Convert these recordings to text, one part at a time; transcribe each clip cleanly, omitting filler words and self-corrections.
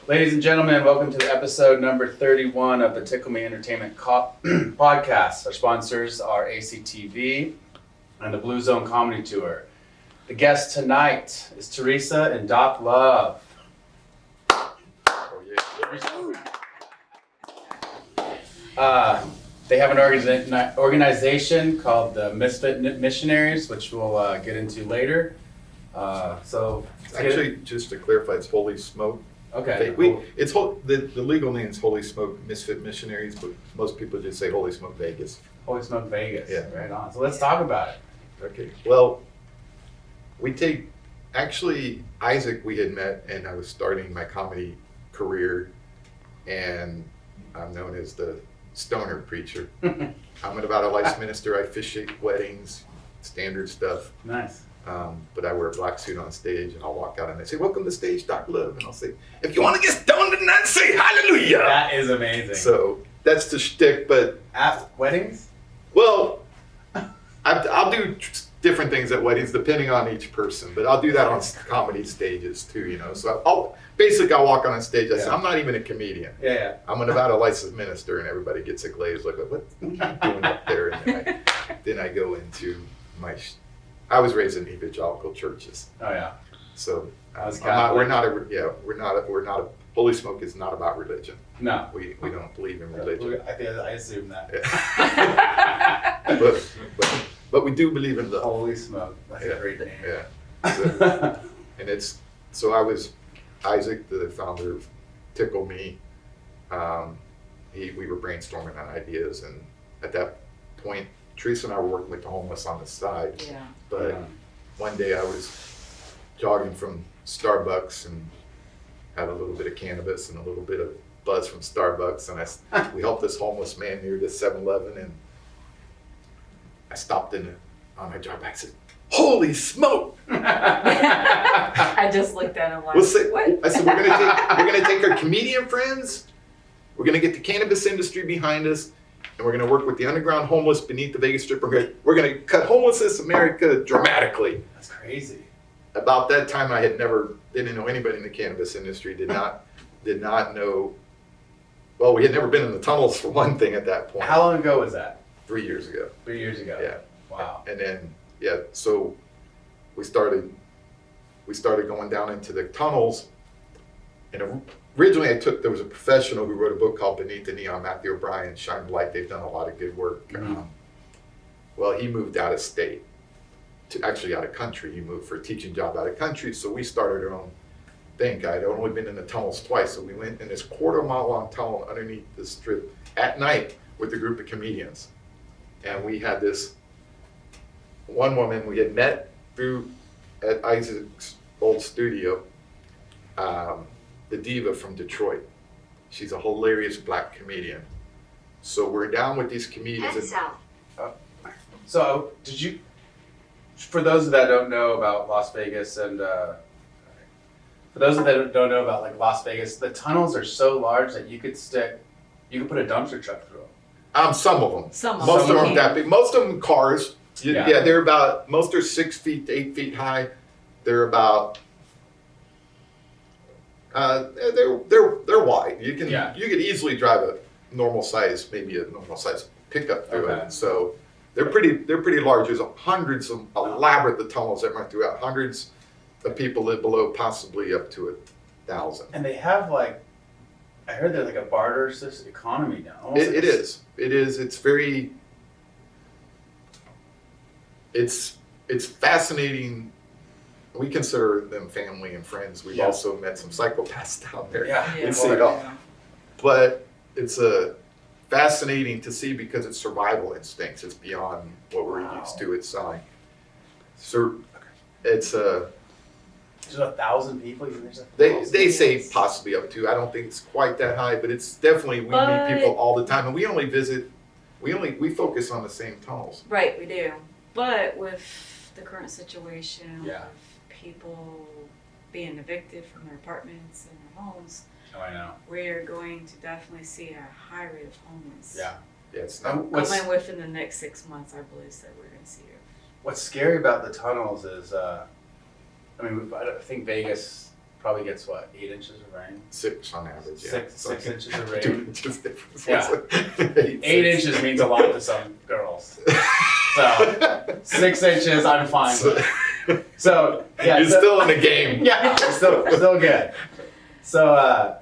Ladies and gentlemen, welcome to episode number 31 of the Tickle Me Entertainment podcast. Our sponsors are ACTV and the Blue Zone Comedy Tour. The guest tonight is Theresa and Doc Love. They have an organization called the Misfit Missionaries, which we'll get into later. So Actually, just to clarify, it's Holy Smoke. Okay. The legal name is Holy Smoke Misfit Missionaries, but most people just say Holy Smoke Vegas. Holy Smoke Vegas. Yeah. Right on. So let's talk about it. Okay. Well, actually, Isaac we had met, and I was starting my comedy career, and I'm known as the stoner preacher. I'm an about a life minister. I officiate weddings, standard stuff. Nice. But I wear a black suit on stage, and I'll walk out and they say, "Welcome to stage, Doc Love," and I'll say, "If you want to get stoned tonight, say hallelujah." That is amazing. So that's the shtick. But at weddings? well, I'll do different things at weddings depending on each person, but I'll do that on comedy stages too. You know, so I'll walk on stage. I say, "I'm not even a comedian. Yeah. I'm an about a licensed minister," and everybody gets a glazed look. Like, what are you doing up there? And then I go into my. I was raised in evangelical churches. Oh yeah. So we're not a Holy Smoke is not about religion. No. We don't believe in religion. I assume that. Yeah. but we do believe in love. Holy Smoke. That's a great name. Yeah. So I was Isaac, the founder of Tickle Me. We were brainstorming on ideas, and at that point, Theresa and I were working with the homeless on the side. Yeah. But one day I was jogging from Starbucks and had a little bit of cannabis and a little bit of buzz from Starbucks, and we helped this homeless man near the 7-Eleven, and I stopped on my jog back and said, "Holy smoke!" I just looked at him like, what? I said, we're gonna take our comedian friends, we're gonna get the cannabis industry behind us, and we're going to work with the underground homeless beneath the Vegas Strip. We're going to cut homelessness in America dramatically. That's crazy. About that time, I didn't know anybody in the cannabis industry. Did not know. Well, we had never been in the tunnels for one thing at that point. How long ago was that? 3 years ago. 3 years ago. Yeah. Wow. And then so we started going down into the tunnels, and originally there was a professional who wrote a book called Beneath the Neon, Matthew O'Brien, Shine the Light. They've done a lot of good work. Mm-hmm. Well, he moved out of state, out of country. He moved for a teaching job out of country. So we started our own thing. I'd only been in the tunnels twice. So we went in this 1/4-mile long tunnel underneath the strip at night with a group of comedians. And we had this one woman we had met at Isaac's old studio. The diva from Detroit. She's a hilarious black comedian. So we're down with these comedians. So did you, for those that don't know about Las Vegas and, for those that don't know about like Las Vegas, the tunnels are so large that you could put a dumpster truck through them. Some of them. Most of them aren't that big. Most of them cars. Yeah. Most are 6 feet to 8 feet high. They're about they're wide. You could easily drive a normal size pickup through it. So they're pretty large. There's hundreds of elaborate tunnels that run throughout. Hundreds of people live below, possibly up to 1,000. And they have I heard they're like a barter system economy now. It is. It's very. It's fascinating. We consider them family and friends. We've also met some psychopaths down there. Yeah. See it all. But it's fascinating to see because it's survival instincts. It's beyond what we're used to. It's There's 1,000 people. They say possibly up to. I don't think it's quite that high, but it's definitely we meet people all the time, and we only visit. We focus on the same tunnels. Right, we do. But with the current situation, with people being evicted from their apartments and their homes, I know. we're going to definitely see a high rate of homeless. Yeah. It's not. Coming within the next 6 months, I believe that we're going to see it. What's scary about the tunnels is, I think Vegas probably gets what, 8 inches of rain? 6 on average, yeah. Six inches of rain. 2 inches difference. Yeah. 8 inches means a lot to some girls. So 6 inches, I'm fine with. So yeah, You're still in the game. Yeah, still good. So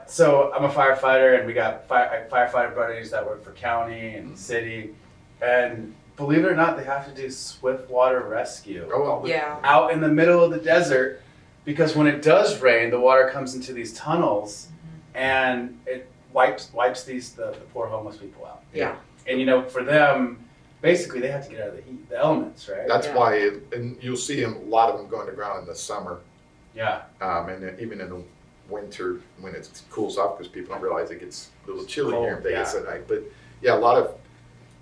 so I'm a firefighter, and we got firefighter buddies that work for county and city, and believe it or not, they have to do swift water rescue Oh, well. Yeah. out in the middle of the desert, because when it does rain, the water comes into these tunnels, and it wipes the poor homeless people out. Yeah. And for them, basically they have to get out of the heat, the elements, right? That's Yeah. why, and you'll see a lot of them going to ground in the summer, Yeah. and then even in the winter when it cools off, because people don't realize it gets a little chilly here in Cold, Vegas yeah. at night. But yeah, a lot of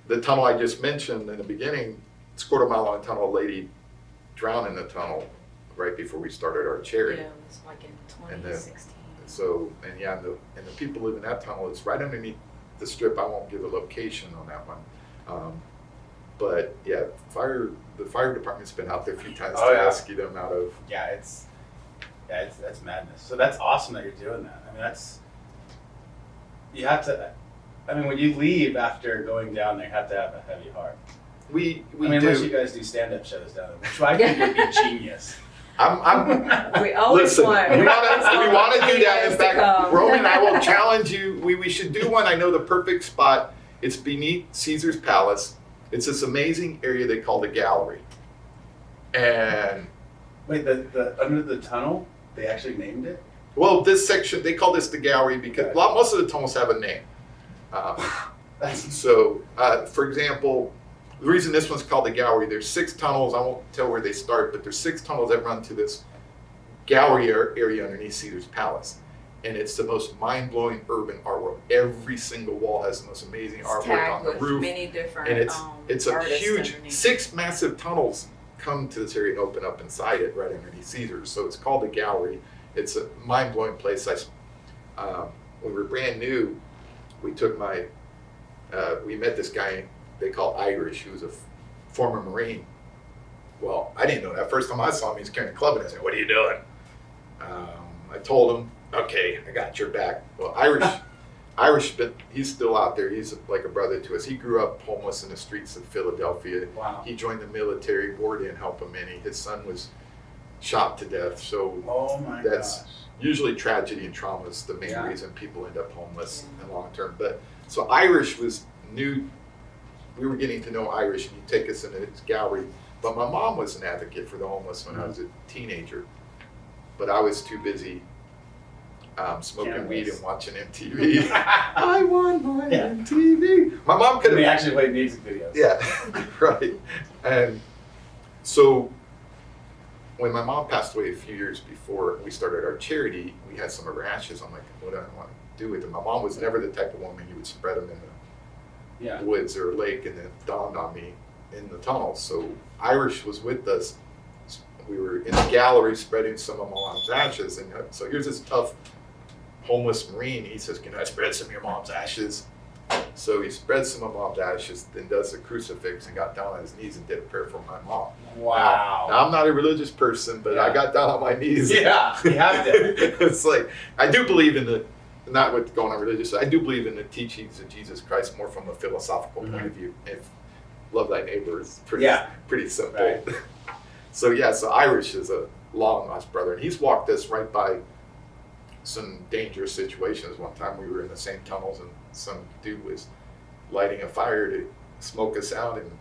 the tunnel I just mentioned in the beginning, it's a quarter mile long tunnel. A lady drowned in the tunnel right before we started our charity. Yeah, it was like in And 2016. So, and yeah, and the people live in that tunnel, it's right underneath the strip. I won't give a location on that one. But yeah, the fire department's been out there a few times Oh, to yeah. rescue them out of. Yeah, that's madness. So that's awesome that you're doing that. I mean, you have to. I mean, when you leave after going down there, you have to have a heavy heart. We I mean, do. unless you guys do stand-up shows down there, which I think would be genius. I'm We always listen. want. We want to do that. In To fact, come. Roman, I will challenge you. We should do one. I know the perfect spot. It's beneath Caesar's Palace. It's this amazing area they call the gallery. And Wait, the under the tunnel, they actually named it? well, this section they call this the gallery because most of the tunnels have a name. So, for example, the reason this one's called the gallery, there's 6 tunnels. I won't tell where they start, but there's 6 tunnels that run to this gallery area underneath Caesar's Palace. And it's the most mind-blowing urban artwork. Every single wall has the most amazing It's artwork tagged on the with roof. many different And it's a artists huge, underneath. 6 massive tunnels come to this area and open up inside it right underneath Caesar's. So it's called the gallery. It's a mind-blowing place. When we were brand new, we met this guy they call Irish, who was a former Marine. Well, I didn't know that. First time I saw him, he was carrying a club and I said, "What are you doing?" I told him, "Okay, I got your back." Well, Irish, but he's still out there. He's like a brother to us. He grew up homeless in the streets of Philadelphia. Wow. He joined the military. War didn't help him any. His son was shot to death. So Oh my That's- gosh. usually tragedy and trauma is the main Yeah. reason people end up homeless in long term. But so Irish was new. We were getting to know Irish, and he'd take us into his gallery. But my mom was an advocate for the homeless when I was a teenager. But I was too busy smoking Cannabis. weed and watching MTV. I want my Yeah. MTV. My mom could They have. actually played music videos. Yeah, right. And so when my mom passed away a few years before we started our charity, we had some of her ashes. I'm like, what do I want to do with them? My mom was never the type of woman you would spread them in Yeah. the woods or a lake, and it dawned on me in the tunnels. So Irish was with us. We were in the gallery spreading some of my mom's ashes, and so here's this tough homeless Marine. He says, "Can I spread some of your mom's ashes?" So he spread some of mom's ashes, then does the crucifix and got down on his knees and did a prayer for my mom. Wow. Now I'm not a religious person, but I Yeah. got down on my knees. Yeah, you have to. It's like, I do believe in not with going on religious, I do believe in the teachings of Jesus Christ more from a philosophical point of view. If love thy neighbor is pretty simple. Right. So Irish is a long lost brother, and he's walked us right by some dangerous situations. One time we were in the same tunnels and some dude was lighting a fire to smoke us out and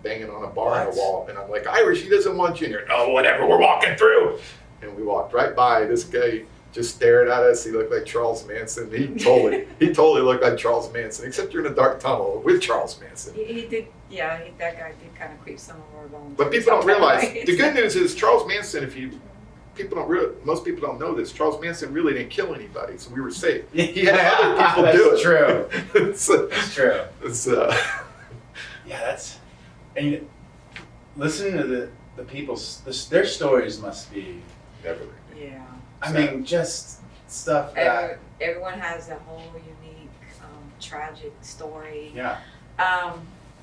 banging on a bar on What? a wall. And I'm like, "Irish, he doesn't want you in here." "No, whatever, we're walking through." And we walked right by. This guy just stared at us. He looked like Charles Manson. He totally looked like Charles Manson, except you're in a dark tunnel with Charles Manson. He did, that guy did kind of creep some of our bones. But people don't realize, the good news is Charles Manson, most people don't know this, Charles Manson really didn't kill anybody, so we were safe. He had other people That's do it. true. So, That's true. it's, Yeah, and listening to the people's, their stories must be, never. Yeah. I mean, just stuff that, Everyone has a whole unique, tragic story. yeah.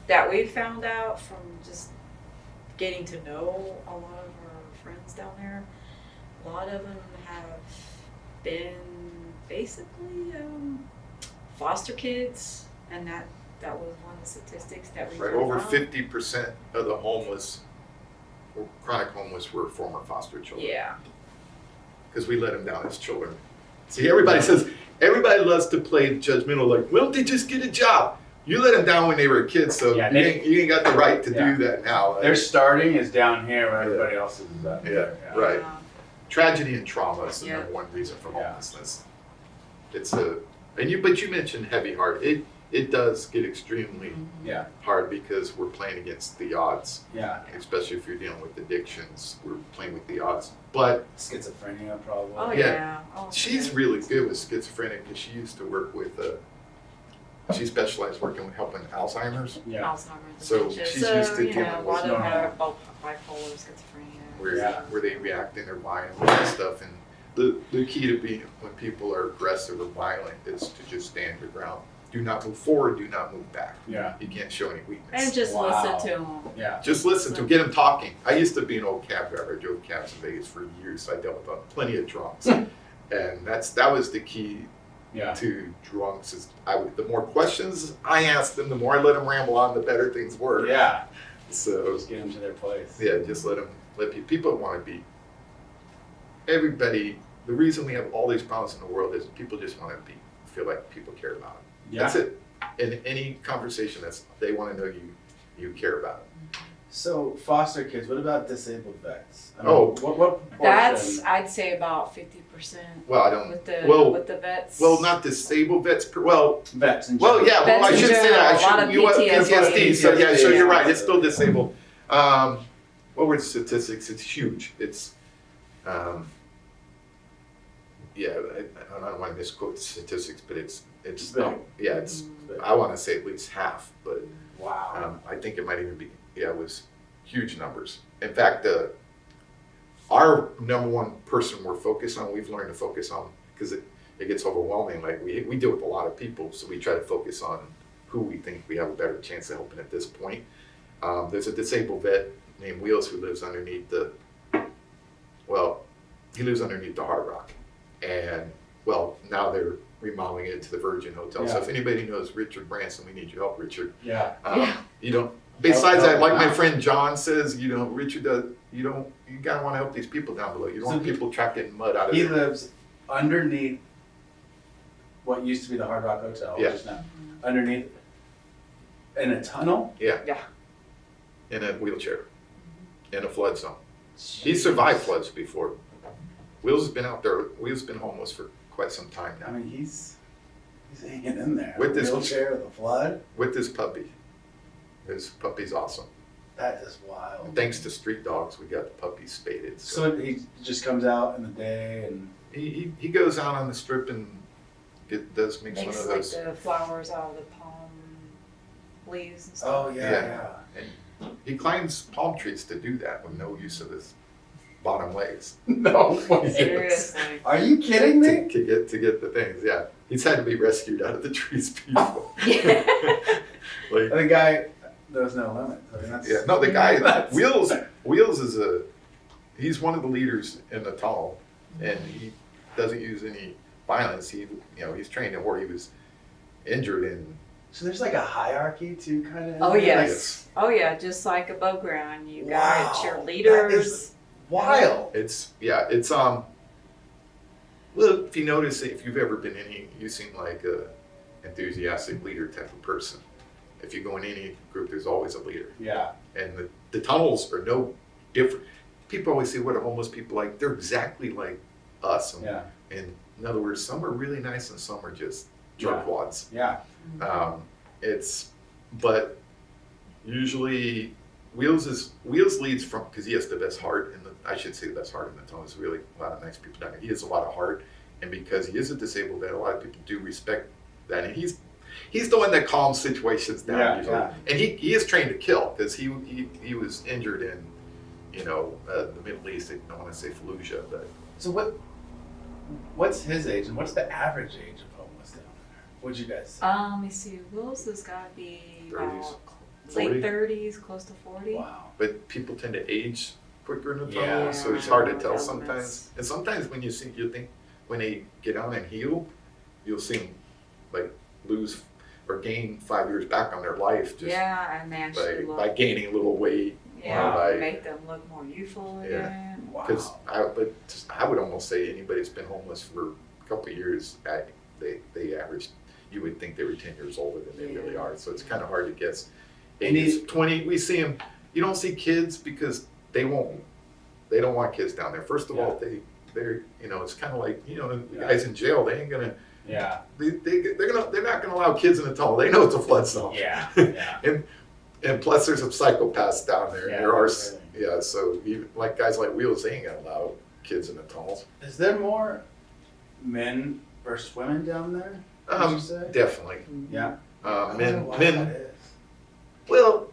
That we found out from just getting to know a lot of our friends down there. a lot of them have been basically foster kids, and that was one of the statistics that we Right, found. over 50% of the homeless, or chronic homeless, were former foster children. Yeah. Because we let them down as children. See, everybody loves to play judgmental, like, well, they just get a job. You let them down when they were kids, so Yeah, you ain't got the right to Yeah. do that now. Their starting is down here where everybody else is up Yeah, there. right. Yeah. Tragedy and trauma is the Yeah. number one reason for Yeah. homelessness. But you mentioned heavy heart. It does get extremely Yeah, hard because we're playing against the odds, yeah. especially if you're dealing with addictions. We're playing with the odds. But Schizophrenia problem. Oh Yeah. yeah. Oh, she's yeah. really good with schizophrenia because she used to work with, she specialized working with helping Alzheimer's. Yeah. Alzheimer's, So dementia. she's used to you know, dealing a with lot of them normal. are both bipolar, schizophrenia. Where, Yeah. where they react in their violence and stuff. And the key to being, when people are aggressive or violent, is to just stand your ground. Do not move forward, do not move back. Yeah. You can't show any weakness. And just Wow. listen to them. Yeah. Just listen to, get them talking. I used to be an old cab driver. I drove cabs in Vegas for years, so I dealt with plenty of drunks. And that was the key Yeah. to drunks, is the more questions I asked them, the more I let them ramble on, the better things were. Yeah. So Just get them to their place. yeah, just let people want to be, everybody, the reason we have all these problems in the world is people just want to feel like people care about them. Yeah. That's it. In any conversation, they want to know you care about it. So foster kids, what about disabled vets? I mean, Oh. what proportion? That's, I'd say, about 50% Well, I don't, with the well, with the vets. not disabled vets, well, vets in well, general. yeah, well, I Vets in should say that. general, a lot of PTSD, so yeah, so PTSD, you're right, yeah. it's still disabled. What were the statistics? It's huge. It's, yeah, I don't want to misquote the statistics, but it's big. yeah, it's, Big. I want to say at least half, but Wow. I think it might even be, yeah, it was huge numbers. In fact, our number one person we're focused on, we've learned to focus on, because it gets overwhelming. Like we deal with a lot of people, so we try to focus on who we think we have a better chance of helping at this point. There's a disabled vet named Wheels who lives underneath he lives underneath the Hard Rock. And, well, now they're remodeling it to the Virgin Hotel. So Yeah. if anybody knows Richard Branson, we need your help, Richard. Yeah. You don't, besides that, like my Wow. friend John says, Richard does, you gotta wanna help these people down below. You don't So want people trapped in mud out of He there. lives underneath what used to be the Hard Rock Hotel, Yeah. which is now underneath in a tunnel. In a wheelchair, in a flood zone. He survived floods before. Will's been out there, Will's been homeless for quite some time I now. mean, he's hanging in there. With this- wheelchair, the flood. With this puppy. His puppy's awesome. That is wild. And thanks to street dogs, we got the puppy spaded. So he just comes out in the day and He goes out on the strip and makes one Makes of like those. the flowers out of the palm leaves and stuff. oh yeah, Yeah. And he climbs palm trees to do that with no use of his bottom legs. No way. Seriously. Are you kidding me? To get the things, yeah. He's had to be rescued out of the trees before. Yeah. Like, The guy knows no limits. I mean, that's, yeah, no, the guy that's- Wheels is he's one of the leaders in the tunnel, and he doesn't use any violence. He's trained in war. He was injured in. So there's like a hierarchy to kind of. Oh yes. Oh yeah, just like above ground. You got your Wow, leaders. that is wild. It's well, if you notice, if you've ever been you seem like a enthusiastic leader type of person. If you go in any group, there's always a leader. Yeah. And the tunnels are no different. People always say, what are homeless people like? They're exactly like us. Yeah. And in other words, some are really nice and some are just jerkwads. Yeah. But usually Wheels leads from, because he has the best heart, I should say the best heart in the tunnel. There's really a lot of nice people down here. He has a lot of heart, and because he is a disabled vet, a lot of people do respect that. And he's the one that calms situations down Yeah, usually. yeah. And he is trained to kill, because he was injured in, the Middle East. I don't want to say Fallujah, but So what's his age and what's the average age of homeless down there? What'd you guys say? Let me see. Will's has got to be 30s, about 40? late 30s, close to 40. Wow. but people tend to age quicker in the Yeah. tunnel, so it's hard to tell Elements. sometimes. And sometimes when you think when they get on and heal, you'll see them like lose or gain 5 years back on their life just Yeah, and they actually by look, gaining a little weight. yeah, by- make them look more youthful Yeah. again. Because Wow. I would almost say anybody that's been homeless for a couple of years, they average. You would think they were 10 years older than they really are. So it's kind of hard to guess. And Ages 20, we see them. You don't see kids because they won't. They don't want kids down there. First of all, they're it's kind of like the guys in jail. They ain't gonna. Yeah. They're not gonna allow kids in the tunnel. They know it's a flood zone. Yeah. Yeah. And plus, there's some psychopaths down there. Yeah, There are, absolutely. so even like guys like Wheels, they ain't gonna allow kids in the tunnels. Is there more men versus women down there? Would you say? Definitely. Yeah. I don't know Men, why men. that is. Well,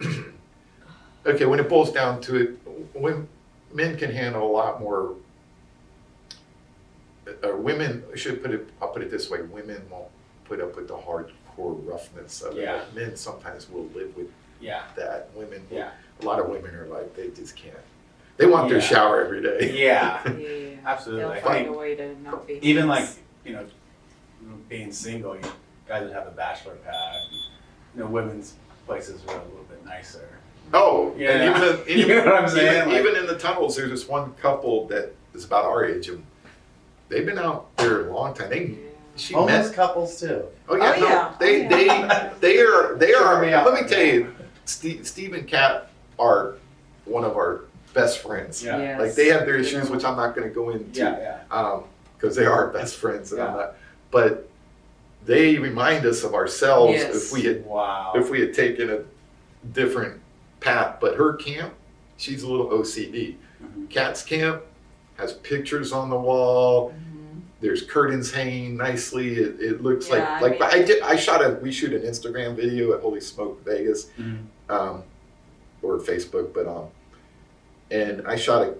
okay. When it boils down to it, when men can handle a lot more. Women should put it. I'll put it this way: women won't put up with the hardcore roughness of Yeah. it. Men sometimes will live with Yeah. that. Women, Yeah. a lot of women are like they just can't. They want their Yeah. shower every day. Yeah. Yeah, Absolutely. they'll I find think a way to not be even homeless. like being single, guys would have a bachelor pad. Women's places are a little bit nicer. Oh, Yeah. and You know what I'm saying? Even in the tunnels, there's this one couple that is about our age, and they've been out there a long time. She Homeless met. couples too. Oh yeah, Oh, no, yeah. they Oh, yeah. they are. me out. Let me tell you, Steve and Kat are one of our best friends. Yeah. Yes. Like they have their issues, which I'm not going to go into. Yeah. Because they are best friends, and I'm Yeah. not. But they remind us of ourselves Yes. Wow. if we had taken a different path. But her camp, she's a little OCD. Mhm. Kat's camp has pictures on the wall. Mhm. There's curtains hanging nicely. It looks Yeah, like I mean- we shoot an Instagram video at Holy Smoke Vegas, Mhm. or Facebook, but and I shot a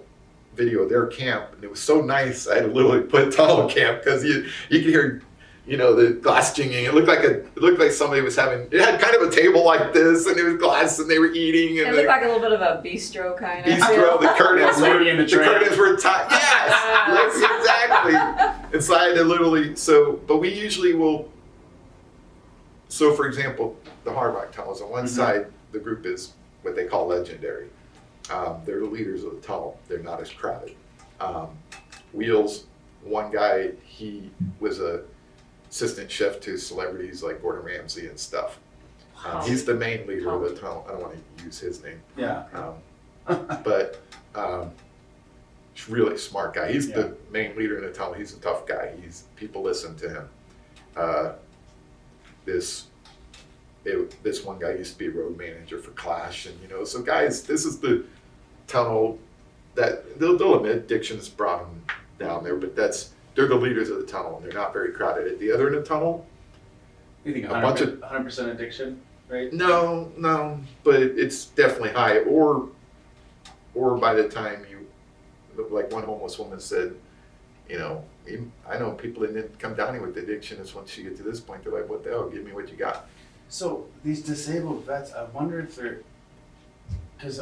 video of their camp, and it was so nice. I had to literally put tunnel camp because you could hear, the glass jingling. It looked like somebody was having. It had kind of a table like this, and it was glass, and they were eating. And It looked like a little bit of a bistro kind of. bistro. The curtains were Lady in the Tramp. tight. Yes, exactly. And so I had to literally. But we usually will. So, for example, the Hard Rock Tunnels. On one Mhm. side, the group is what they call legendary. They're the leaders of the tunnel. They're not as crowded. Wheels. One guy, he was a assistant chef to celebrities like Gordon Ramsay and stuff. He's the main leader of the tunnel. I don't want to use his name. Yeah. But he's a really smart guy. He's Yeah. the main leader in the tunnel. He's a tough guy. People listen to him. This one guy used to be a road manager for Clash, and so guys, this is the tunnel that they'll admit addiction's brought them down there, but they're the leaders of the tunnel, and they're not very crowded. At the other end of the tunnel, You think A bunch of- 100% addiction rate? no, but it's definitely high. Or by the time like one homeless woman said, I know people that didn't come down here with addiction. Is once you get to this point, they're like, "What the hell? Give me what you got." So these disabled vets, I wonder if they're, because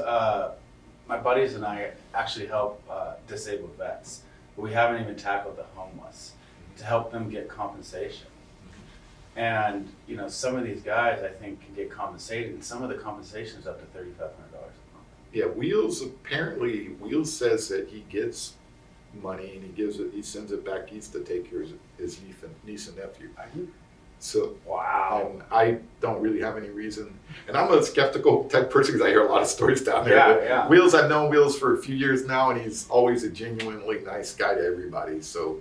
my buddies and I actually help disabled vets, but we haven't even tackled the homeless to help them get compensation. And some of these guys I think can get compensated, and some of the compensation is up to $3,500 a month. Yeah, Wheels says that he gets money and he sends it back east to take care of his niece and nephew. So Wow. I don't really have any reason, and I'm a skeptical type person because I hear a lot of stories down there. Yeah, but yeah. Wheels, I've known Wheels for a few years now, and he's always a genuinely nice guy to everybody. So,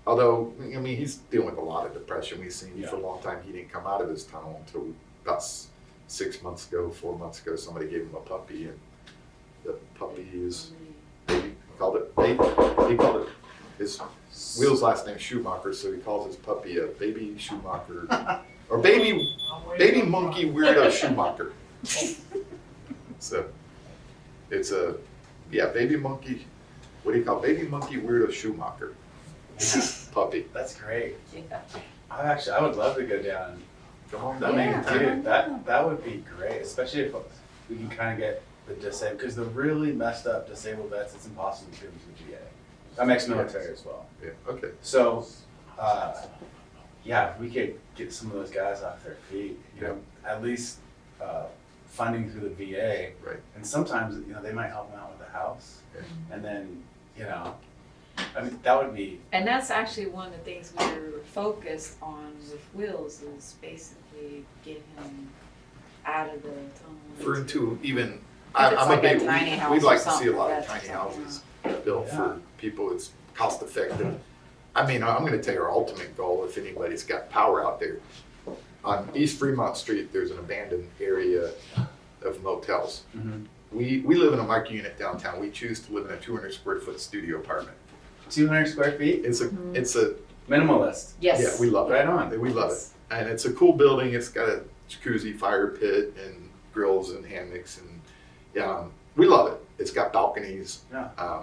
although he's dealing with a lot of depression. We've seen for a long time. He didn't come out of his tunnel until about 4 months ago. Somebody gave him a puppy, and the puppy is he called it his Wheels' last name Schumacher, so he calls his puppy a baby Schumacher or baby monkey weirdo Schumacher. So it's baby monkey. What do you call baby monkey weirdo Schumacher? Yeah. Puppy. That's great. Yeah. I would love to go down. Come on I down. mean, Yeah. dude, that would be great, especially if we can kind of get the disabled, because the really messed up disabled vets, it's impossible to get them to the VA. I'm ex-military as well. Yeah, okay. So, yeah, if we could get some of those guys off their feet, you know, at least funding through the VA. Right. And sometimes, you know, they might help them out with the house. Yeah. And then, you know, I mean, that would be, And that's actually one of the things we're focused on with Wheels is basically getting him out of the tunnel. For into even, If I'm it's a like a big, tiny house we'd or like to see a something, lot of that's tiny something. houses built Yeah. for people. It's cost effective. I mean, I'm gonna tell you our ultimate goal, if anybody's got power out there. On East Fremont Street, there's an abandoned area of motels. mhm. We live in a micro unit downtown. We choose to live in a 200 square foot studio apartment. 200 square feet, It's Mhm. a, minimalist. Yes. yeah, we love it. Right on. We love it. And it's a cool building. It's got a jacuzzi, fire pit, and grills and hammocks, and we love it. It's got balconies, Yeah.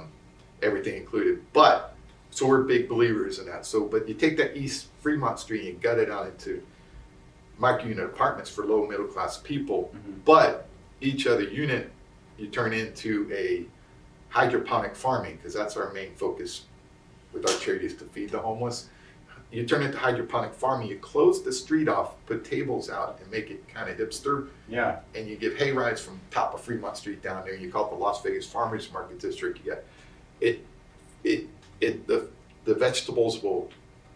everything included. But so we're big believers in that. So, but you take that East Fremont Street and you gut it out into micro unit apartments for low middle class people. Mhm. But each other unit you turn into a hydroponic farming, because that's our main focus with our charities, to feed the homeless. You turn it to hydroponic farming, you close the street off, put tables out and make it kind of hipster, Yeah. and you give hay rides from top of Fremont Street down there. You call it the Las Vegas Farmers Market District. You got the vegetables will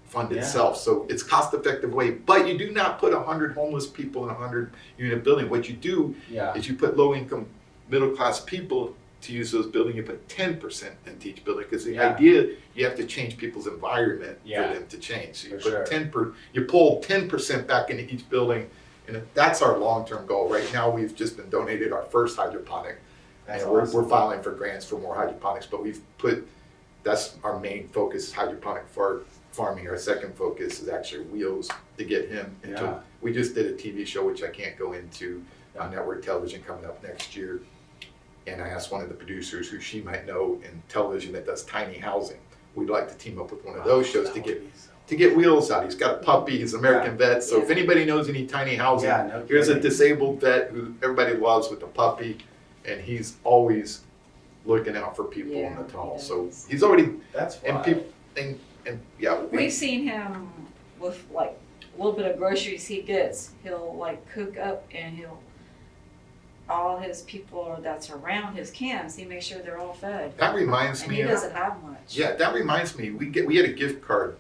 fund Yeah. itself. So it's cost effective way, but you do not put 100 homeless people in a 100 unit building. What you do Yeah. is you put low income, middle class people to use those buildings. You put 10% into each building, because the Yeah. idea, you have to change people's environment Yeah. for them to change. So you For put sure. you pull 10% back into each building, and that's our long term goal. Right now, we've just been donated our first hydroponic, That's and awesome. we're filing for grants for more hydroponics. But that's our main focus, hydroponic farming. Our second focus is actually Wheels, to get him into. Yeah. We just did a TV show, which I can't go into, on network television coming up next year. And I asked one of the producers who she might know in television that does tiny housing. We'd like to team up with one of those shows That to would get be so- Wheels out. He's got a puppy. He's an American vet. So if Yeah. anybody knows any tiny housing, Yeah, no here's a kidding. disabled vet who everybody loves with a puppy, and he's always looking out for people in the Yeah, tunnel. he So does. he's already, That's and wild. people, and yeah, We've seen him with like a little bit of groceries he gets. He'll like cook up and all his people that's around his camps, he makes sure they're all fed. that reminds And me he of, doesn't have much. yeah, that reminds me, we had a gift card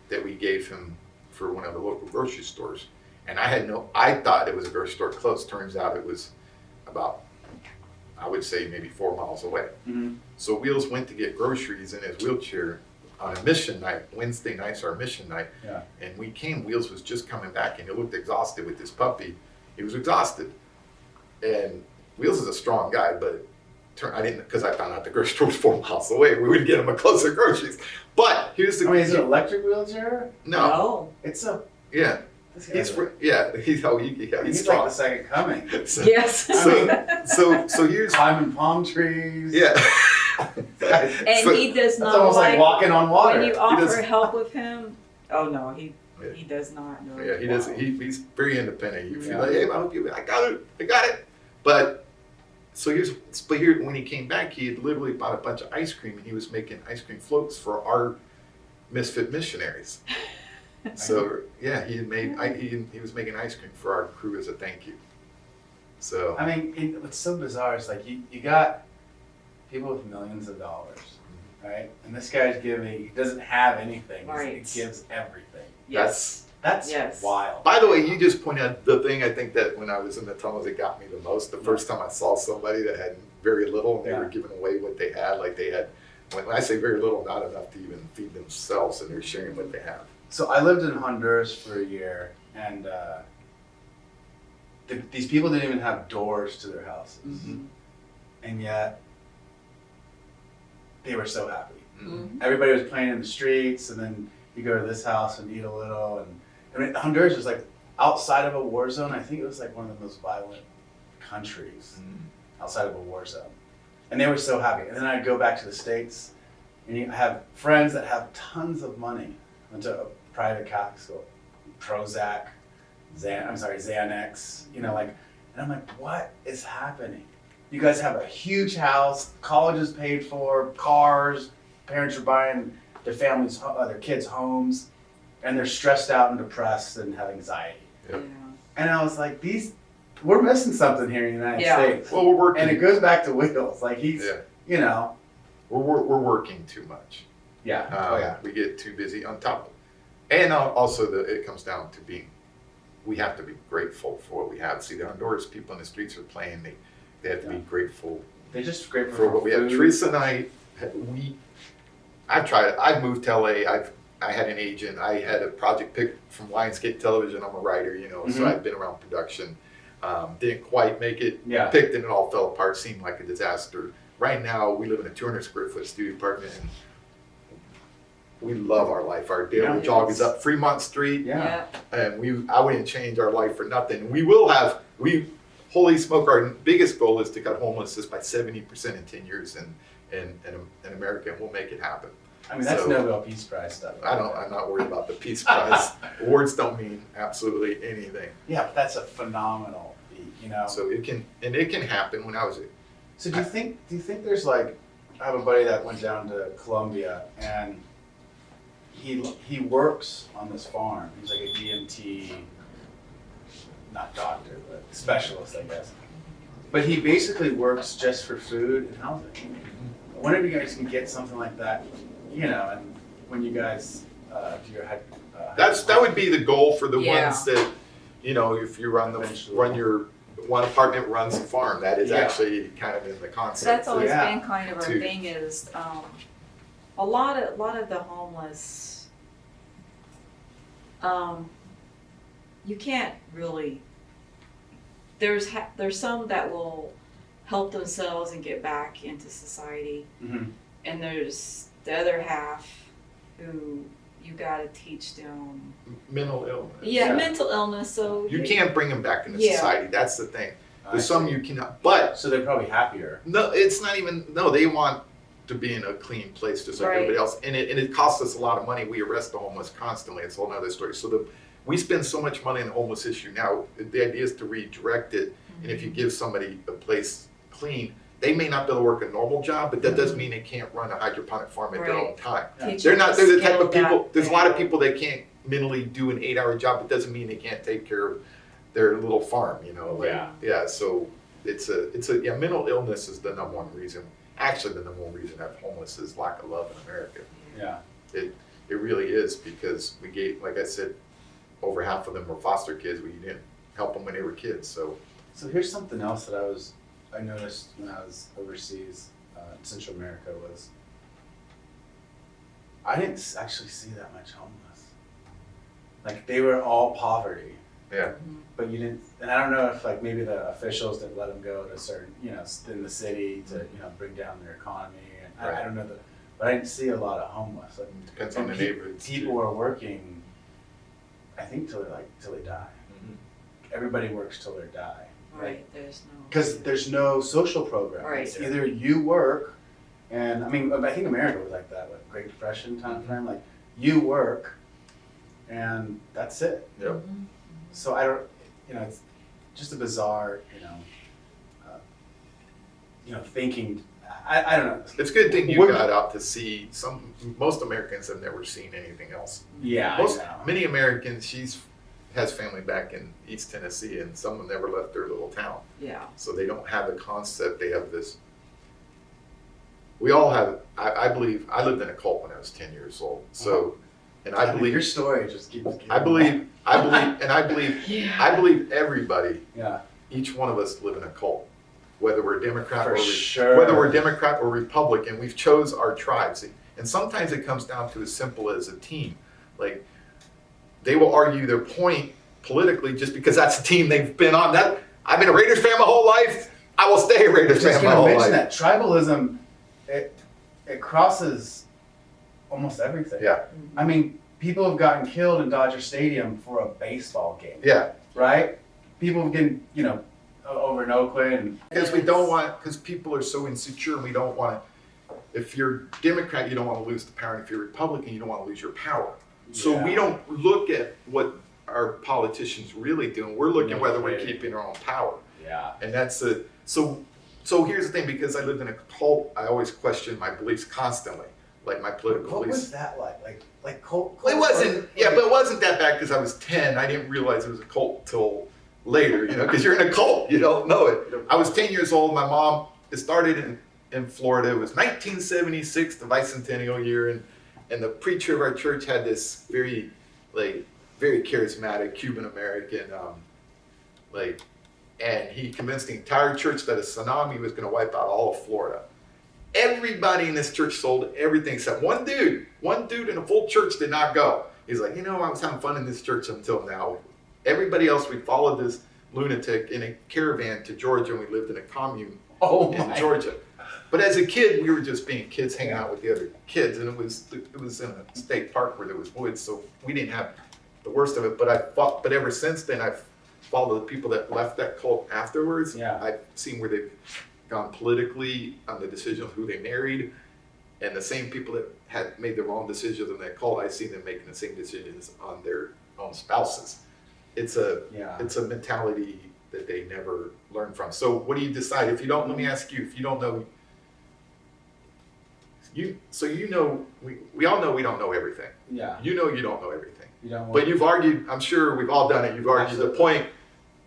that we gave him for one of the local grocery stores. And I thought it was a grocery store close. Turns out it was about, I would say maybe 4 miles away. Mhm. So Wheels went to get groceries in his wheelchair on a mission night. Wednesday night's our mission night. Yeah. And we came, Wheels was just coming back and he looked exhausted with his puppy. He was exhausted. And Wheels is a strong guy, but I didn't, because I found out the grocery store was 4 miles away. We would get him a closer groceries. But here's the I mean, is it an electric wheelchair? no, It's a. yeah, This guy's he's he's strong. like the second coming. So, Yes. so here's Climbing palm trees. yeah. And So- he does That's not almost like walking on water. when you offer doesn't- help with him. Oh no, he Yeah. does not know. Yeah, he doesn't. He's very independent. You feel Yeah. like, hey, I got it. But here when he came back, he had literally bought a bunch of ice cream and he was making ice cream floats for our misfit missionaries. So yeah, he had made he was making ice cream for our crew as a thank you. So I mean, what's so bizarre is like you got people with millions of dollars, right? And this guy's giving. He doesn't have anything. Right. He gives everything. Yes. That's Yes. wild. by the way, you just pointed out the thing I think that when I was in the tunnels, it got me the most. The first time I saw somebody that had very little and they were Yeah. giving away what they had, like they had. When I say very little, not enough to even feed themselves, and they're sharing what they have. So I lived in Honduras for a year, and these people didn't even have doors to their houses, Mhm. and yet they were so happy. Mhm. Everybody was playing in the streets, and then you go to this house and eat a little. And I mean, Honduras was like outside of a war zone. I think it was like one of the most violent countries outside of a war zone, and they were so happy. And then I'd go back to the States, and you have friends that have tons of money. Went to a private Catholic school, Prozac, Xanax. You know, like, And I'm like, what is happening? You guys have a huge house, college is paid for, cars, parents are buying their their kids' homes, and they're stressed out and depressed and have anxiety. Yep. And I was like, we're missing something here in the United States. Well, we're working. And it goes back to Wheels. Like he's, you know. We're working too much. Yeah. We get too busy on top. And also it comes down to we have to be grateful for what we have. See, the Honduras people in the streets are playing. They have to be grateful. They're just grateful for what we have. food. Teresa and I've tried it. I've moved to LA. I had an agent. I had a project picked from Lionsgate Television. I'm a writer, so I've been around production. Didn't quite make it. Yeah. Picked and it all fell apart. Seemed like a disaster. Right now, we live in a 200 square foot studio apartment, and we love our life. Our daily jog is up Fremont Street. Yeah. And I wouldn't change our life for nothing. Holy smoke, our biggest goal is to cut homelessness by 70% in 10 years in America, and we'll make it happen. I mean, that's Nobel Peace Prize stuff. I'm not worried about the Peace Prize. Awards don't mean absolutely anything. Yeah, but that's a phenomenal feat, So it can happen. When I was So do you think there's like, I have a buddy that went down to Colombia and he works on this farm. He's like a DMT, not doctor, but specialist, I guess. But he basically works just for food and housing. I wonder if you guys can get something like that, and when you guys do your head. that would be the goal for the ones that, if you run your one apartment runs a farm. That is actually kind of in the concept. That's always been kind of our thing is a lot of the homeless. You can't really. There's some that will help themselves and get back into society, and there's the other half who you got to teach them mental illness. Yeah, mental illness. So you can't bring them back into society. That's the thing. There's some you cannot. But so they're probably happier. No, it's not even. No, they want to be in a clean place just like everybody else, and it costs us a lot of money. We arrest the homeless constantly. It's a whole other story. So we spend so much money on the homeless issue now. The idea is to redirect it, and if you give somebody a place clean, they may not be able to work a normal job, but that doesn't mean they can't run a hydroponic farm at their own time. They're the type of people. There's a lot of people that can't mentally do an 8-hour job. It doesn't mean they can't take care of their little farm. So mental illness is the number one reason. Actually, the number one reason I have homeless is lack of love in America. Yeah. It really is, because we gave, like I said, over half of them were foster kids. We didn't help them when they were kids. So here's something else that I noticed when I was overseas in Central America was I didn't actually see that much homeless. Like they were all poverty. Yeah. But you didn't, and I don't know if like maybe the officials didn't let them go to certain, in the city to, bring down their economy. And I don't know but I didn't see a lot of homeless. Like, depends on the neighborhoods. People are working, I think till they die. Everybody works till they die. Right. There's no. Because there's no social program. Right. It's either you work, and I think America was like that, like Great Depression time frame. Like you work, and that's it. Yep. So I don't, it's just a bizarre, thinking. I don't know. It's a good thing you got out to see most Americans have never seen anything else. Yeah, Many Americans, has family back in East Tennessee, and some have never left their little town. Yeah. So they don't have the concept. They have this. We all have. I believe I lived in a cult when I was 10 years old. So, and I believe your story just keeps. I believe, and I believe everybody. Yeah. Each one of us live in a cult, whether we're Democrat whether we're Democrat or Republican. We've chose our tribes, and sometimes it comes down to as simple as a team. Like they will argue their point politically just because that's the team they've been on. That I've been a Raiders fan my whole life. I will stay a Raiders fan my whole life. That tribalism, it crosses almost everything. Yeah. I mean, people have gotten killed in Dodger Stadium for a baseball game. Yeah. Right? People have getting, over in Oakland. Because people are so insecure, we don't want to, if you're Democrat, you don't want to lose the power. And if you're Republican, you don't want to lose your power. So we don't look at what our politicians really do. We're looking whether we're keeping our own power. Yeah. And that's so here's the thing, because I lived in a cult, I always questioned my beliefs constantly, like my political What beliefs. was that like? Like cult? Well, it wasn't, yeah, but it wasn't that bad because I was 10. I didn't realize it was a cult till later, because you're in a cult, you don't know it. I was 10 years old. My mom, it started in Florida. It was 1976, the bicentennial year. And the preacher of our church had this very charismatic Cuban American, and he convinced the entire church that a tsunami was going to wipe out all of Florida. Everybody in this church sold everything except one dude. One dude in a full church did not go. He's like, I was having fun in this church until now. Everybody else, we followed this lunatic in a caravan to Georgia, and we lived in a commune in Georgia. But as a kid, we were just being kids hanging out with the other kids, and it was in a state park where there was woods, so we didn't have the worst of it. But ever since then, I've followed the people that left that cult afterwards. Yeah. I've seen where they've gone politically on the decision of who they married, and the same people that had made the wrong decisions in that cult, I've seen them making the same decisions on their own spouses. It's a mentality that they never learn from. So what do you decide? If you don't, let me ask you, if you don't know, we all know we don't know everything. Yeah. You don't know everything. You don't want But you've argued, I'm sure we've all done it, you've argued the point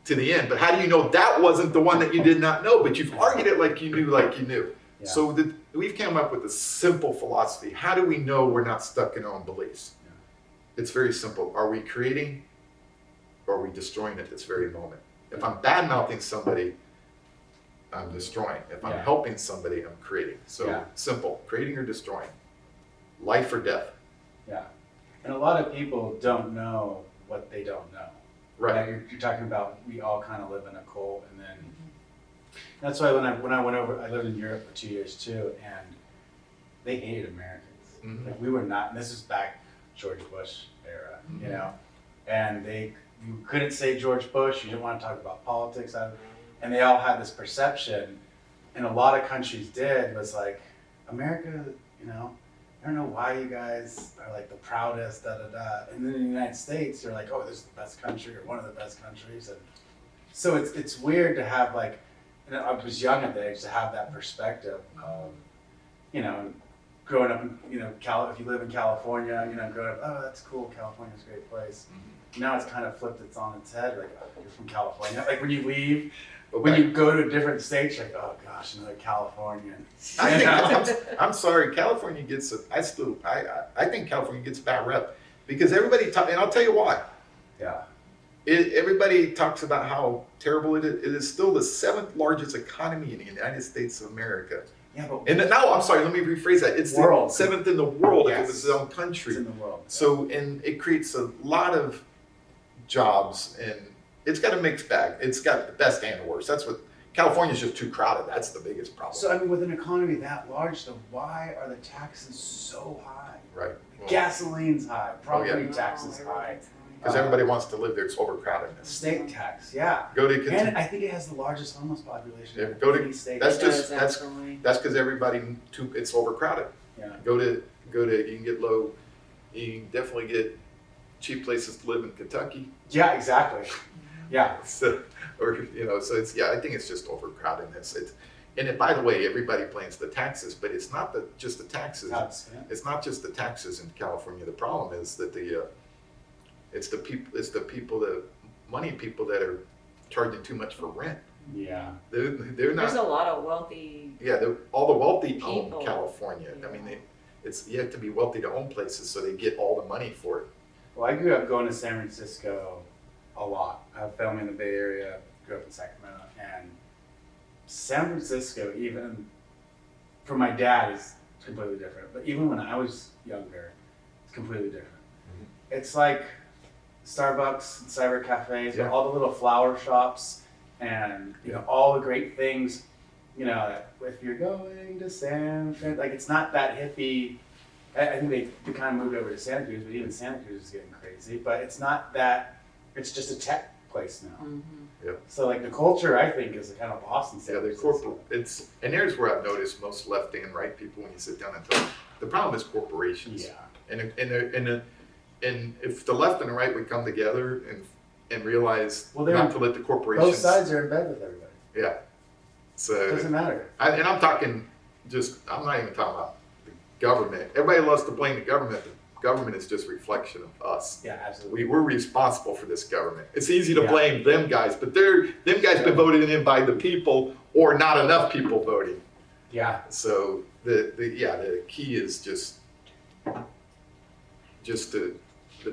to the end. But how do you know that wasn't the one that you did not know? But you've argued it like you knew. Yeah. So we've come up with a simple philosophy. How do we know we're not stuck in our own beliefs? Yeah. It's very simple. Are we creating or are we destroying at this very moment? If I'm bad-mouthing somebody, I'm destroying. If I'm helping somebody, I'm creating. So simple, creating or destroying. Life or death. Yeah. And a lot of people don't know what they don't know. Right. You're talking about, we all kind of live in a cult, and then that's why when I went over, I lived in Europe for 2 years too, and they hated Americans. Mm-hmm. Like we were not, and this is back George Bush era, and you couldn't say George Bush, you didn't want to talk about politics, and they all had this perception, and a lot of countries did, was like, America, I don't know why you guys are like the proudest, And then in the United States, you're like, oh, this is the best country or one of the best countries. And so it's weird to have like, I was young at the age to have that perspective of, growing up in, if you live in California, growing up, oh, that's cool, California's a great place. Mm-hmm. Now it's kind of flipped it's on its head, like, oh, you're from California. Like when you leave, when you go to a different state, you're like, oh gosh, another Californian. I'm sorry, California gets I think California gets a bad rep because everybody and I'll tell you why. Yeah. Everybody talks about how terrible it is. It is still the 7th largest economy in the United States of America. Yeah, but I'm sorry, let me rephrase that. It's world. the 7th in the world if Yes. it was its own country. It's in the world. So, and it creates a lot of jobs, and it's got a mixed bag. It's got the best and the worst. That's what California's just too crowded. That's the biggest problem. So I mean, with an economy that large, though, why are the taxes so high? Right. Well, Gasoline's high, property yeah. taxes high, because everybody wants to live there. It's overcrowdedness. state tax, yeah. Go to And I think it has the largest homeless population Yeah, of go to- any state. that's It just- does, that's- actually. That's because it's overcrowded. Yeah. Go to you can get you can definitely get cheap places to live in Kentucky. Yeah, exactly. Yeah. So so it's I think it's just overcrowdedness. And by the way, everybody blames the taxes, but it's not just the taxes. It's not just the taxes in California. The problem is that it's the people, the money people that are charging too much for rent. Yeah. They're not. There's a lot of wealthy. Yeah, all the wealthy People. own California. Yeah. I mean, you have to be wealthy to own places, so they get all the money for it. Well, I grew up going to San Francisco a lot. I have family in the Bay Area, grew up in Sacramento, and San Francisco, even for my dad, is completely different. But even when I was younger, it's completely different. Mm-hmm. It's like Starbucks and cyber cafes, Yeah. all the little flower shops, and all the great things. If you're going to San Fran, like it's not that hippie. I think they kind of moved over to Santa Cruz, but even Santa Cruz is getting crazy. But it's not that. It's just a tech place now. Mm-hmm. Yeah. So like the culture, I think, is kind of Boston. Yeah, they're corporate. And there's where I've noticed most left and right people when you sit down and talk. The problem is corporations. Yeah. And if the left and the right would come together and realize Well, not to let the corporations. Both sides are in bed with everybody. Yeah. So Doesn't matter. and I'm talking I'm not even talking about the government. Everybody loves to blame the government. The government is just a reflection of us. Yeah, absolutely. We're responsible for this government. It's easy to Yeah. blame them guys, but them guys been voted in by the people or not enough people voting. Yeah. So the key is just the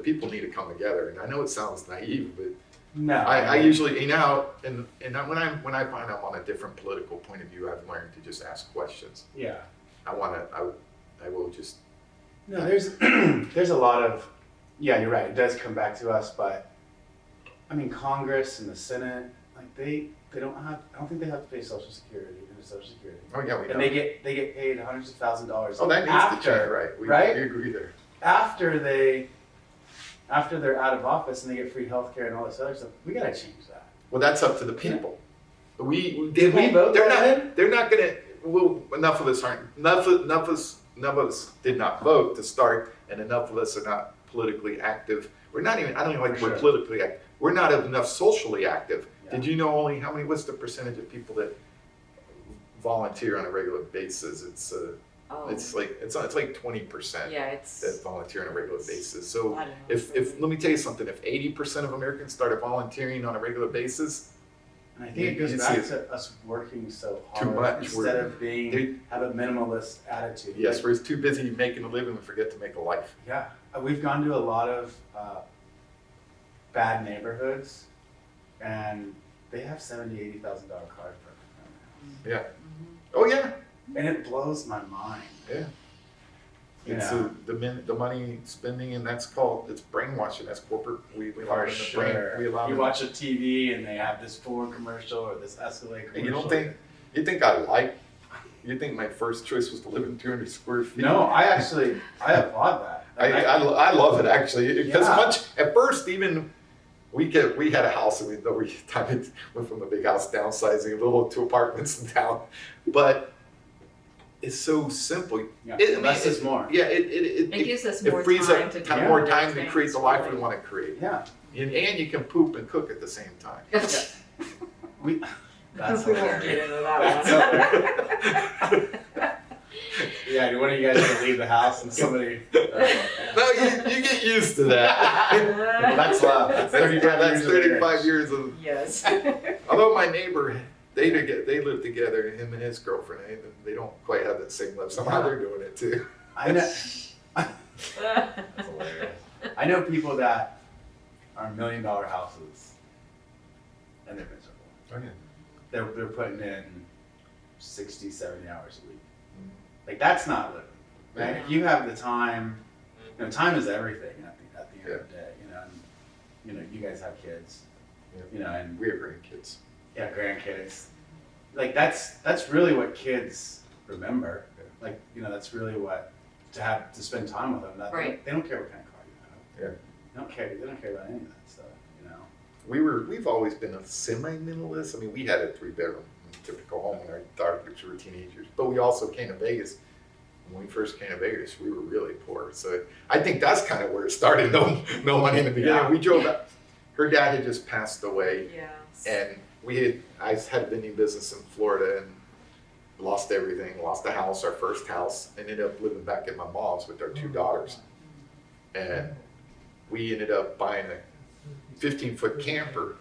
people need to come together. And I know it sounds naive, but No. I usually, and when I find I'm on a different political point of view, I've learned to just ask questions. Yeah. I will just. No, there's a lot of, yeah, you're right. It does come back to us, but I mean, Congress and the Senate, like they don't have. I don't think they have to pay Social Security and Social Security. Oh yeah, we know. And they get paid hundreds of thousands of dollars. Oh, that needs to change, right? We agree there. After they're out of office and they get free health care and all this other stuff, we gotta change that. Well, that's up to the people. We Did we vote They're that not. in? They're not gonna. Well, enough of us did not vote to start, and enough of us are not politically active. We're not even. I don't even like the word politically active. We're not enough socially active. Yeah. Did you know what's the percentage of people that volunteer on a regular basis? It's like 20%. Yeah, it's. That volunteer on a regular basis. So I don't know. if let me tell you something, if 80% of Americans started volunteering on a regular basis, And I think it goes You back see to us working so hard Too much. instead of have a minimalist attitude. yes, Like, we're too busy making a living and forget to make a life. yeah, we've gone to a lot of bad neighborhoods, and they have $70,000, $80,000 cars per Yeah. Mhm. Oh yeah. and it blows my mind. Yeah. You It's know, the money spending, and it's brainwashing. That's corporate. We allow for them to brain. sure. We allow You them. watch a TV and they have this Ford commercial or this Escalade commercial. And you think you think my first choice was to live in 200 square feet? No, I applaud that. I love it actually because Yeah. at first even we had a house and we went from a big house downsizing a little to apartments in town, but it's so simple. Yeah, It- less is more. Yeah, It gives us more frees time up to time, do more other time to things, create the life we really. want to create. Yeah, And you can poop and cook at the same time. we. That's We won't get into that one. Yeah, one of you guys gonna leave the house and somebody. No, you get used to that. Well, that's love. That's 35 years of. Yes. Although my neighbor, they live together, him and his girlfriend. They don't quite have that same life. Somehow they're doing it too. I know. That's hilarious. I know people that are $1 million houses, and they're miserable. Oh, yeah. They're putting in 60, 70 hours a week. Like that's not living, right? Yeah. If you have the time, time is everything at the end of the day, and you guys have kids, and We have grandkids. yeah, grandkids. Like that's really what kids remember. Like that's really what to spend time with them. Right. They don't care what kind of car you have. Yeah. They don't care about any of that stuff. We've always been a semi-minimalist. I mean, we had a 3-bedroom typical home when our daughters were teenagers, but we also came to Vegas. When we first came to Vegas, we were really poor. So I think that's kind of where it started. No money in the beginning. Yeah. We drove up. Her dad had just passed away, Yeah. and I had a vending business in Florida and lost everything. Lost the house, our first house, and ended up living back at my mom's with our 2 daughters. And we ended up buying a 15-foot camper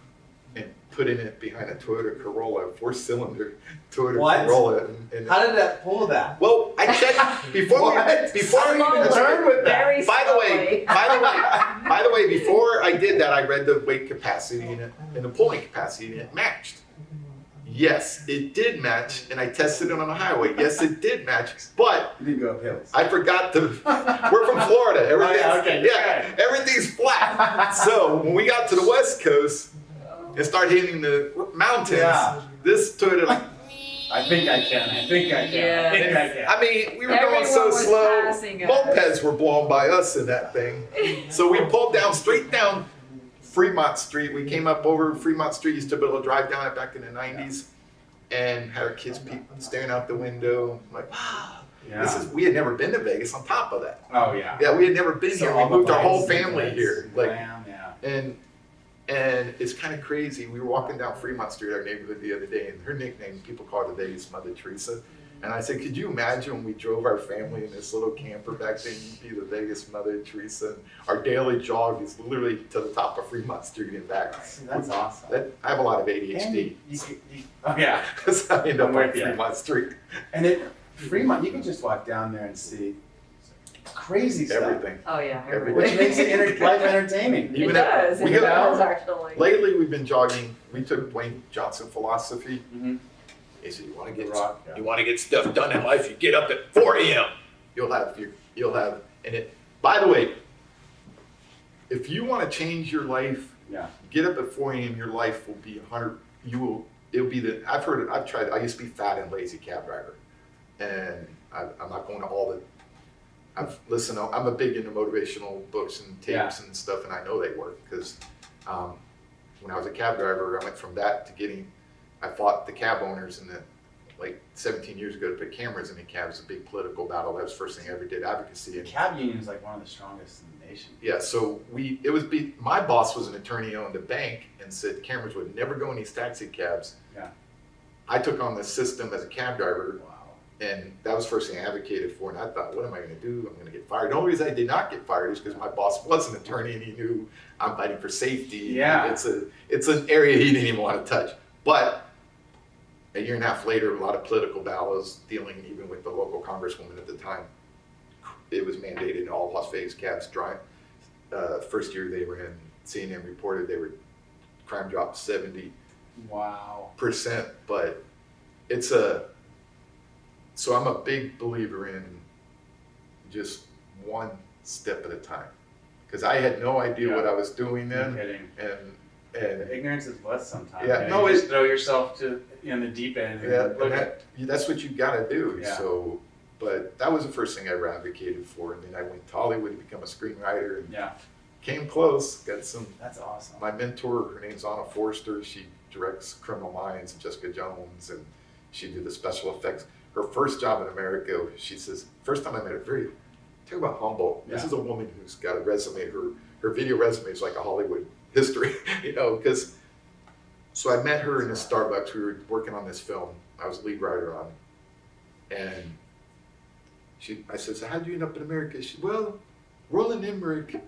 and putting it behind a Toyota Corolla, a 4-cylinder Toyota What? Corolla. And How did that pull that? well, I checked before we Slowly, Turn with that. very By the slowly. way, before I did that, I read the weight capacity and the pulling capacity, and it matched. Yes, it did match, and I tested it on the highway. Yes, it did match, but You didn't go up hills. I forgot to. We're from Florida. Okay. Everything's flat. So when we got to the West Coast and started hitting the mountains, Yeah. this Toyota like. I think I can. Yeah. I mean, we were Everyone going so was slow. passing us. Mopeds were blown by us in that thing. So we pulled straight down Fremont Street. We came up over Fremont Street. Used to be able to drive down it back in the 90s, and had our kids staring out the window. I'm like, wow, we had never been to Vegas. On top of that, Oh yeah. yeah, we had never been So here. all We the moved our whole lights and family lights, here, glam, yeah. And it's kind of crazy. We were walking down Fremont Street, our neighborhood, the other day, and her nickname, people call her the Vegas Mother Teresa. And I said, could you imagine when we drove our family in this little camper back then, you'd be the Vegas Mother Teresa. And our daily jog is literally to the top of Fremont Street and back. See, that's awesome. I have a lot of And ADHD. oh yeah. Because I end up I'm on with ya. Fremont Street. And Fremont, you can just walk down there and see crazy stuff. Everything. Oh, yeah. Everything. Which makes it life entertaining. It Even does. we It go- does, actually. Lately, we've been jogging. We took Dwayne Johnson philosophy. Mm-hmm. He said, you want to The get Rock, yeah. you want to get stuff done in life, you get up at 4 a.m. You'll have, and it, by the way, if you want to change your life, Yeah. get up at 4 a.m. Your life will be 100, it'll be I've heard it, I've tried it. I used to be fat and lazy cab driver. And I'm not going to all the, I'm a big into motivational books and tapes and stuff, and I know they work because when I was a cab driver, I went from that to I fought the cab owners in the, like 17 years ago to put cameras in the cabs, a big political battle. That was the first thing I ever did advocacy. The cab union is like one of the strongest in the nation. Yeah, so my boss was an attorney, owned a bank, and said cameras would never go in these taxi cabs. Yeah. I took on the system as a cab driver, Wow. and that was the first thing I advocated for, and I thought, what am I going to do? I'm going to get fired. The only reason I did not get fired is because my boss was an attorney, and he knew I'm fighting for safety. Yeah. It's an area he didn't even want to touch. But a year and a half later, a lot of political battles, dealing even with the local congresswoman at the time, it was mandated in all Las Vegas cabs drive. First year they were in, CNN reported crime dropped 70%, Wow. but so I'm a big believer in just one step at a time. Because I had no idea what I was doing No then, kidding. and Ignorance is bliss sometimes. Yeah, You no, just throw yourself to the deep end. And yeah, look and at that's what you got to do. Yeah. So, but that was the first thing I ever advocated for, and then I went to Hollywood to become a screenwriter, and yeah. came close. Got some. That's awesome. My mentor, her name's Anna Forster. She directs Criminal Minds and Jessica Jones, and she did the special effects. Her first job in America, she says, first time I met her, talk about humble. This Yeah. is a woman who's got a resume. Her video resume is like a Hollywood history, because. So I met her in a Starbucks. We were working on this film. I was lead writer on it. And I said, so how'd you end up in America? She said, well, Roland Emmerich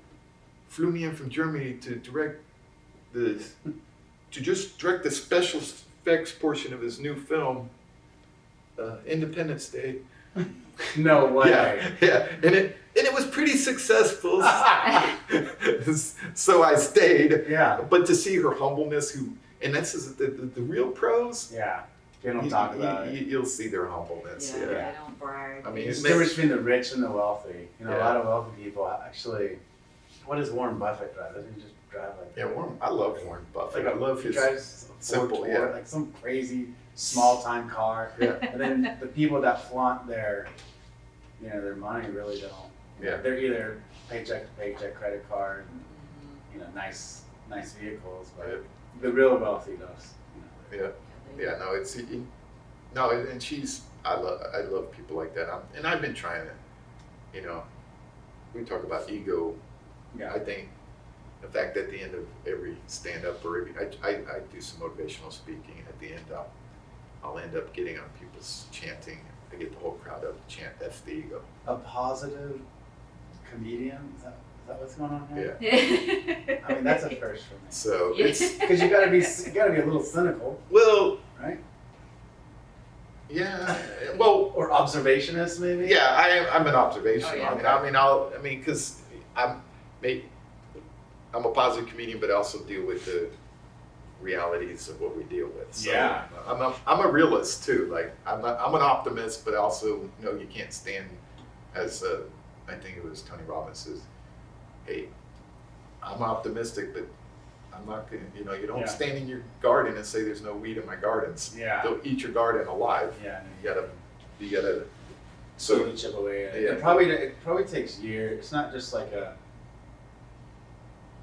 flew me in from Germany to just direct the special effects portion of his new film, Independence Day. No way. Yeah, and it was pretty successful. So I stayed. Yeah. But to see her humbleness, and this is the real pros. Yeah. They don't talk about it. You'll see their humbleness. Yeah, Yeah. I don't brag. I mean, There's a difference between the rich and the wealthy. A Yeah. lot of wealthy people actually. What does Warren Buffett drive? Doesn't he just drive like? Yeah, I love Warren Buffett. Like I love he his drives a simple, Ford yeah. Taurus, like some crazy small time car. Yeah. And then the people that flaunt their money really don't. Yeah. They're either paycheck to paycheck credit card, and, nice vehicles, but Yeah. the real wealthy does. Yeah, no, and I love people like that. And I've been trying to, we talk about ego. Yeah. I think, in fact, at the end of every stand-up or I do some motivational speaking, and at the end I'll end up getting on people's chanting. I get the whole crowd up to chant F the ego. A positive comedian? Is that what's going on here? Yeah. I mean, that's a first for me. So Yeah. it's, Because you gotta be a little cynical, well, right? yeah, well, Or observationist, maybe. yeah, I'm an observation. Oh, yeah. Because I'm a positive comedian, but I also deal with the realities of what we deal with. So Yeah. I'm a realist too. Like I'm an optimist, but also you can't stand as I think it was Tony Robbins says, hey, I'm optimistic, but I'm not gonna, you don't Yeah. stand in your garden and say there's no weed in my gardens. Yeah. They'll eat your garden alive. Yeah. You gotta. So So you chip away at it. Yeah. It probably takes years. It's not just like a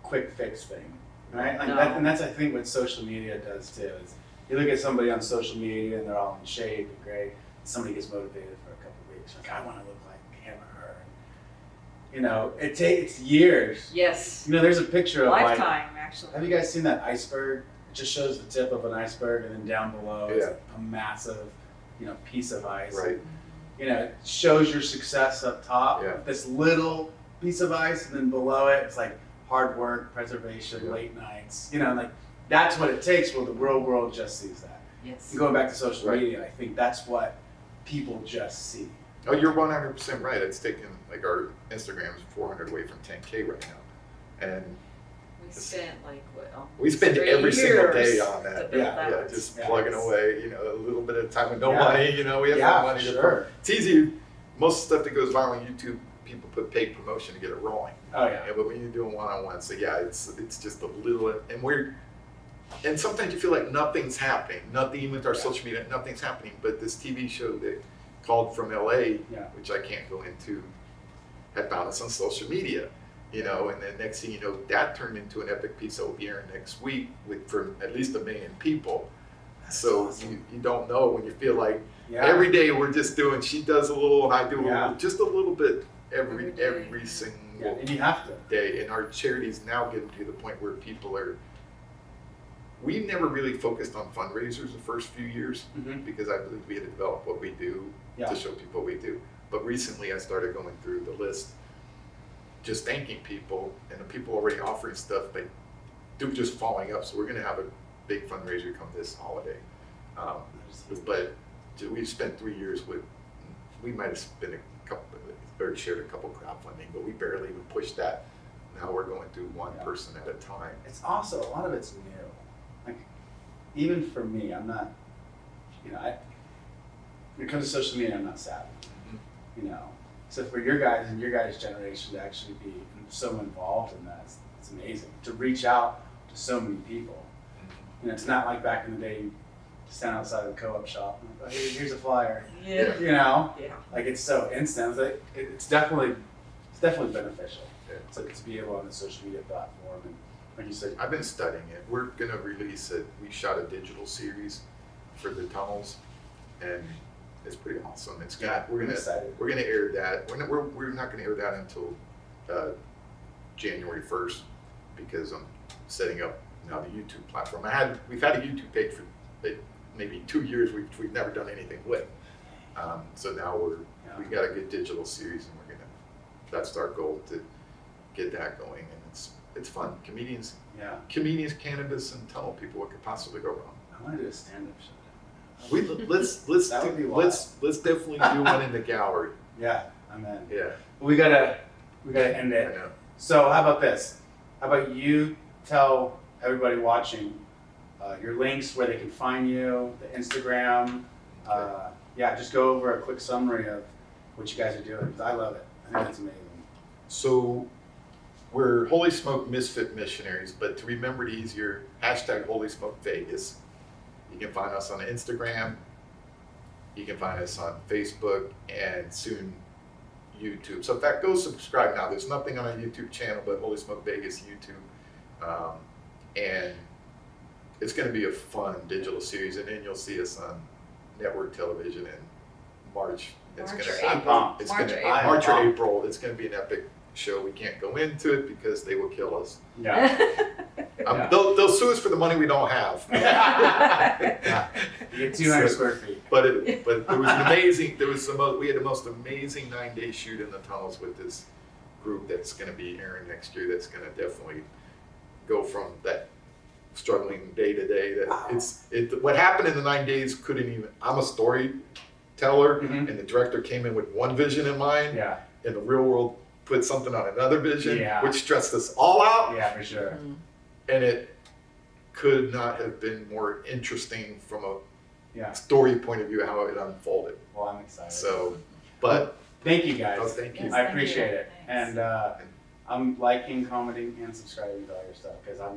quick fix thing, right? Like No. and that's I think what social media does too. Is you look at somebody on social media and they're all in shape and great. Somebody gets motivated for a couple of weeks, like I want to look like him or her. It takes years. Yes. There's a picture of Lifetime, actually. Have you guys seen that iceberg? It just shows the tip of an iceberg, and then down below is Yeah. a massive, piece of ice. Right. It shows your success up top. Yeah. This little piece of ice, and then below it, it's like hard work, preservation, Yeah. late nights. Like that's what it takes. Well, the real world just sees that. Yes. And going back to social Right. media, I think that's what people just see. Oh, you're 100% right. It's taken, like, our Instagram is 400 away from 10K right now. And We spent like what? we spend 3 every single day years on that. to build Yeah, that. Yeah, just Yeah. plugging away, a little bit of time with no Yeah. money, we have no money. sure. It's easy. Most stuff that goes viral on YouTube, people put paid promotion to get it rolling. Oh yeah. But when you're doing one-on-one, so yeah, it's just a little, and sometimes you feel like nothing's happening. Nothing, even with our social media, nothing's happening. But this TV show that called from LA, Yeah. which I can't go into, had found us on social media, and then next thing you know, that turned into an epic piece that will be airing next week for at least 1 million people. So awesome. you don't know when you feel like Yeah. every day we're just doing, she does a little and I do a Yeah. little, just a little bit Every day. every single Yeah, and you have to. day. And our charity's now getting to the point where we never really focused on fundraisers the first few years Mm-hmm. because I believe we had to develop what we do Yeah. to show people what we do. But recently I started going through the list, just thanking people, and the people already offering stuff, but they're just following up. So we're gonna have a big fundraiser come this holiday. But we spent 3 years we might have spent a couple, or shared a couple crowdfunding, but we barely even pushed that. Now we're going through one Yeah. person at a time. It's also, a lot of it's new. Like, even for me, I'm not, when it comes to social media, I'm not savvy. So for your guys and your guys' generation to actually be so involved in that, it's amazing. To reach out to so many people. It's not like back in the day, you stand outside of the co-op shop, and like, oh, here's a flyer. Yeah. Yeah. Yeah. Like it's so instant. It's like, it's definitely beneficial Yeah. to be able on the social media platform, and like you said, I've been studying it. We're gonna release it. We shot a digital series for the tunnels, and it's pretty awesome. It's Yeah, got we're I'm gonna excited. air that. We're not gonna air that until January 1st because I'm setting up now the YouTube platform. We've had a YouTube page for maybe 2 years, which we've never done anything with. So now we got a good digital series, and that's our goal, to get that going, and it's fun. Comedians, cannabis, and tunnel people. What could possibly go wrong? I want to do a stand-up show. Let's That would be let's definitely do one in the gallery. Yeah, I'm in. Yeah, We gotta end I it. know. So how about this? How about you tell everybody watching your links, where they can find you, the Instagram. Just go over a quick summary of what you guys are doing, because I love it. I think it's amazing. So we're Holy Smoke Misfit Missionaries, but to remember it easier, #Holy Smoke Vegas. You can find us on Instagram. You can find us on Facebook, and soon YouTube. So in fact, go subscribe now. There's nothing on our YouTube channel but Holy Smoke Vegas YouTube. And it's going to be a fun digital series, and then you'll see us on network television in March. March It's or going to April. It's March going or to April. March or April. It's going to be an epic show. We can't go into it because they will kill us. Yeah. Yeah. They'll sue us for the money we don't have. You get 200 square feet. But it was an amazing. We had the most amazing 9-day shoot in the tunnels with this group that's going to be airing next year. That's going to definitely go from that struggling day to day. That what happened in the 9 days couldn't even. I'm a storyteller, Mhm. and the director came in with one vision in mind, Yeah. and the real world put something on another vision, Yeah. which stressed us all out. Yeah, for sure. And it could not have been more interesting from a Yeah. story point of view how it unfolded. Well, I'm excited. So, but Thank you guys. thank you. Yes. I Thank appreciate you. it. Thanks. And I'm liking, commenting, and subscribing to all your stuff because I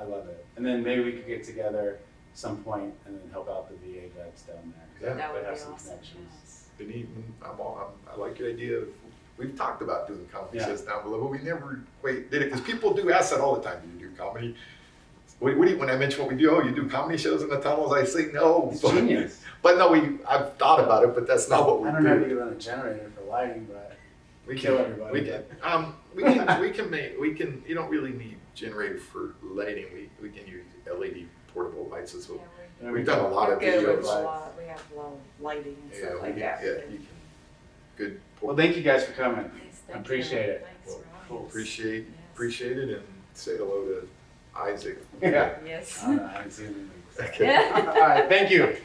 love it. And then maybe we could get together some point and then help out the VA vets down there. 'Cause Yeah. That would have be some awesome. connections. Yes. I like your idea. We've talked about doing comedy Yeah. shows down below, but we never quite did it because people do ask that all the time. Do you do comedy? What do you, when I mention what we do, you do comedy shows in the tunnels? I say no. It's genius. But no, I've thought about it, but that's not what we I don't know if do. you run a generator for lighting, but We kill can- everybody. We can. You don't really need generator for lighting, we can use LED portable lights as well. Yeah, We've done a lot of we have videos. a lot of lighting and Yeah, stuff we like can, that. yeah, you can, good. Well, thank you guys for coming. Yes, I thank appreciate you. it. Thanks for having us. Appreciate Yes. it, and say hello to Isaac. Yeah. Yes. I haven't seen them. Okay. Yeah. All right, thank you.